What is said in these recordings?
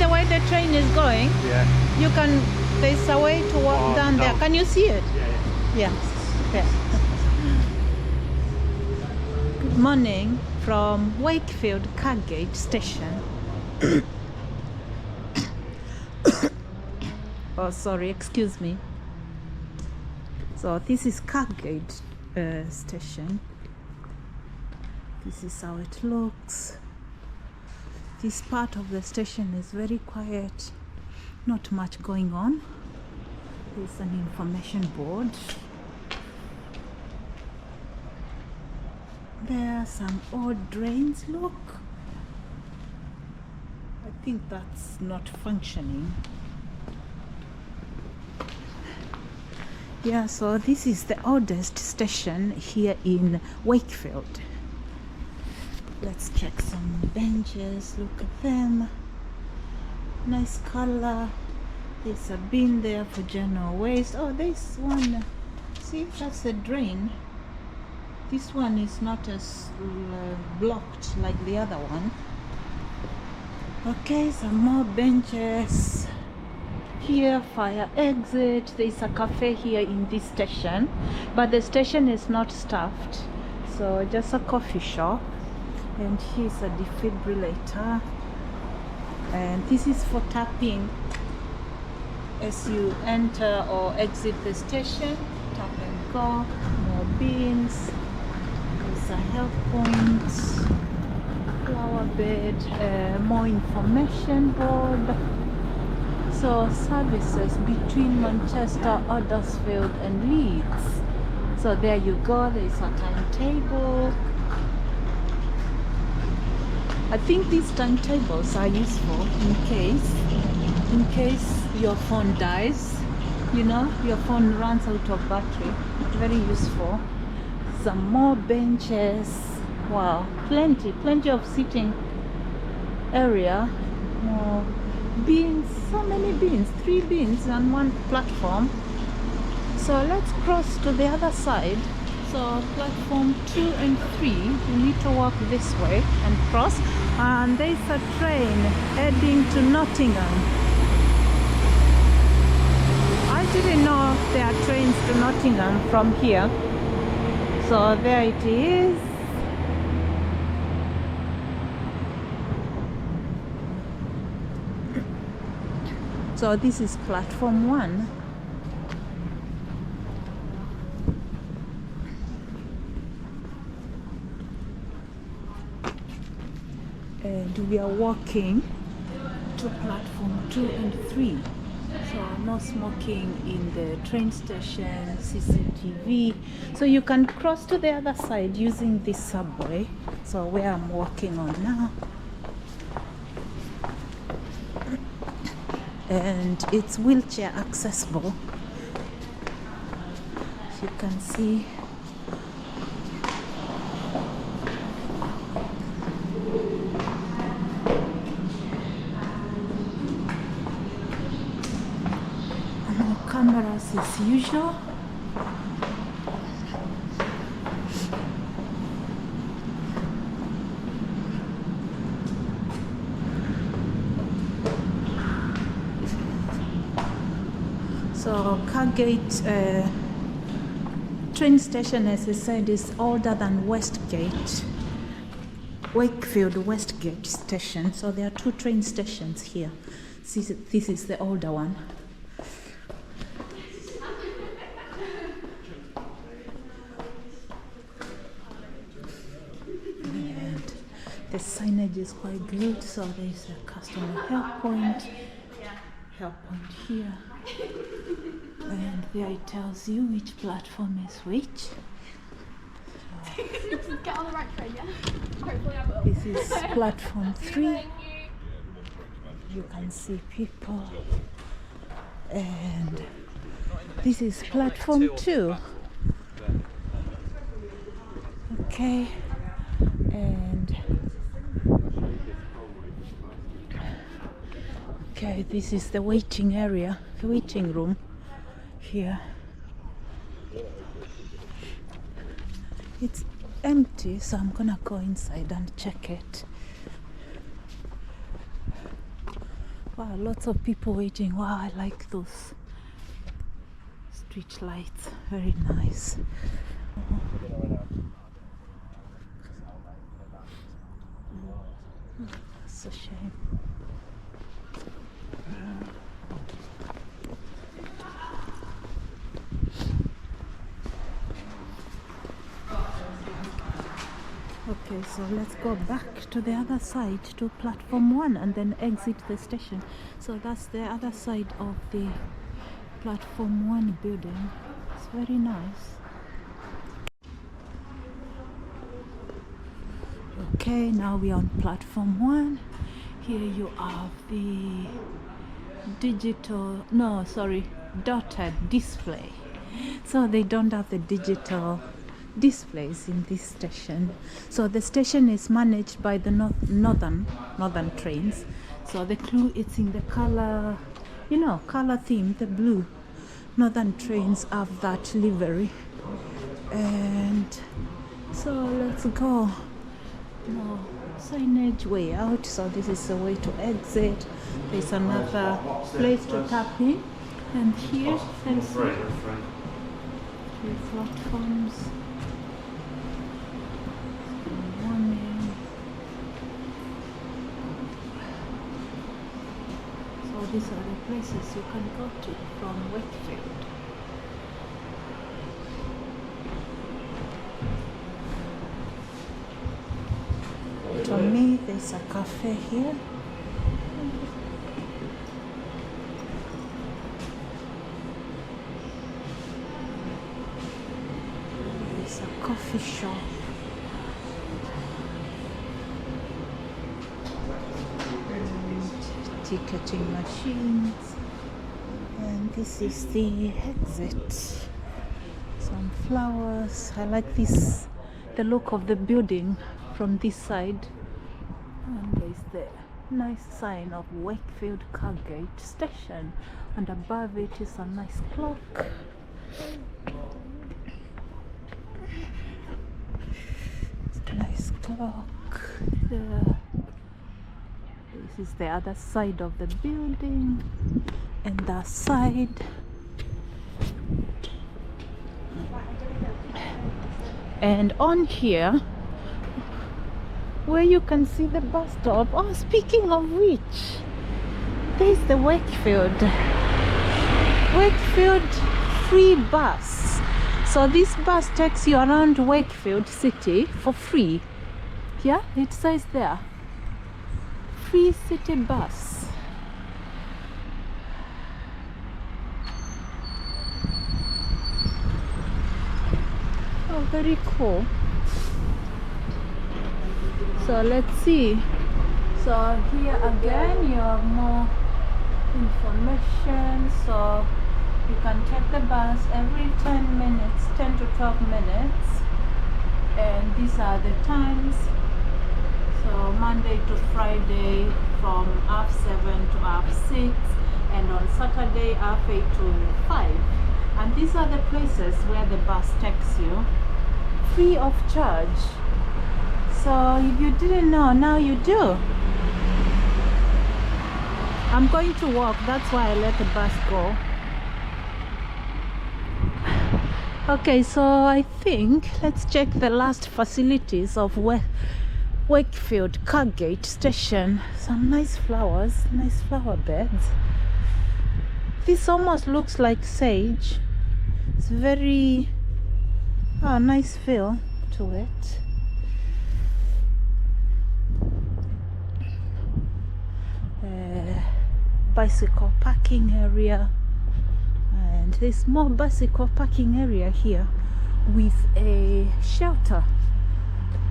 the way the train is going? Yeah. You can, there's a way to walk down there. Can you see it? Yeah. Yes. Good morning from Wakefield Kirkgate Station. Oh, sorry, excuse me. So this is Kirkgate Station. This is how it looks. This part of the station is very quiet, not much going on. There's an information board. There are some odd drains, look. I think that's not functioning. Yeah, so this is the oldest station here in Wakefield. Let's check some benches, look at them. Nice color. There's a bin there for general waste. Oh, there's one. See, that's a drain. This one is not as blocked like the other one. Okay, some more benches. Here, fire exit. There's a cafe here in this station, but the station is not staffed, so just a coffee shop. And here's a defibrillator, and this is for tapping as you enter or exit the station. Tap and go. More bins. There's a health point, flower bed, more information board. So services between Manchester, Huddersfield and Leeds. So there you go, there's a timetable. I think these timetables are useful in case your phone dies, you know, your phone runs out of battery. Very useful. Some more benches. Wow, plenty of sitting area. More bins, so many bins, 3 bins on one platform. So let's cross to the other side. So platform 2 and 3, we need to walk this way and cross. And there's a train heading to Nottingham. I didn't know there are trains to Nottingham from here. So there it is. So this is platform 1. And we are walking to platform 2 and 3. So no smoking in the train station, CCTV. So you can cross to the other side using this subway. So where I'm walking on now. And it's wheelchair accessible. As you can see. No cameras as usual. So Kirkgate train station, as I said, is older than Westgate, Wakefield Westgate station. So there are 2 train stations here. This is the older one. And the signage is quite good. So there's a customer help point here. And there it tells you which platform is which. Get on the right train, yeah? Hopefully I will. This is platform 3. You can see people. And this is platform 2. Okay. And okay, this is the waiting area, the waiting room here. It's empty, so I'm gonna go inside and check it. Wow, lots of people waiting. Wow, I like those street lights. Very nice. That's a shame. Okay, so let's go back to the other side to platform 1 and then exit the station. So that's the other side of the platform 1 building. It's very nice. Okay, now we're on platform 1. Here you have the dotted display. So they don't have the digital displays in this station. So the station is managed by the northern trains. So the clue, it's in the color, color theme, the blue. Northern trains have that livery. And so let's go. More signage way out. So this is the way to exit. There's another place to tap in, and here you can see 3 platforms. So these are the places you can go to from Wakefield. To me, there's a cafe here. There's a coffee shop. And ticketing machines. And this is the exit. Some flowers. I like this, the look of the building from this side. And there's the nice sign of Wakefield Kirkgate Station, and above it is a nice clock. It's a nice clock there. This is the other side of the building, and that side. And on here, where you can see the bus stop. Oh, speaking of which, there's the Wakefield free bus. So this bus takes you around Wakefield city for free. Yeah, it says there, free city bus. Oh, very cool. So let's see. So here again you have more information. So you can take the bus every 10 minutes, 10 to 12 minutes. And these are the times. So Monday to Friday from half 7 to half 6. And on Saturday half 8 to 5. And these are the places where the bus takes you free of charge. So if you didn't know, now you do. I'm going to walk, that's why I let the bus go. Okay, so I think let's check the last facilities of Wakefield Kirkgate Station. Some nice flowers, nice flower beds. This almost looks like sage. It's very nice feel to it. Bicycle parking area, and there's more bicycle parking area here with a shelter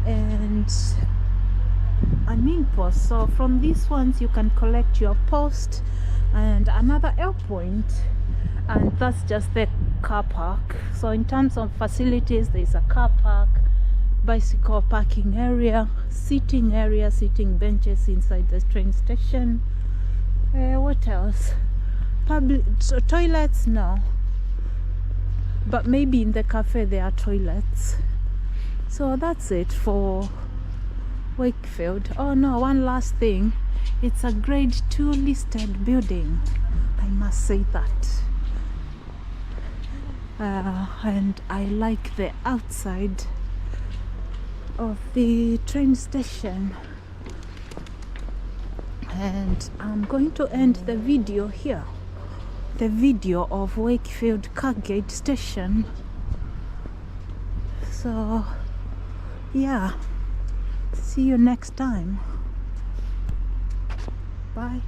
and an in-post. So from these ones you can collect your post and another L point, and that's just the car park. So in terms of facilities, there's a car park, bicycle parking area, sitting benches inside the train station. What else? Public toilets, no, but maybe in the cafe there are toilets. So that's it for Wakefield. Oh no, one last thing. It's a grade 2 listed building. I must say that. And I like the outside of the train station. And I'm going to end the video here. The video of Wakefield Kirkgate Station. So yeah, see you next time. Bye.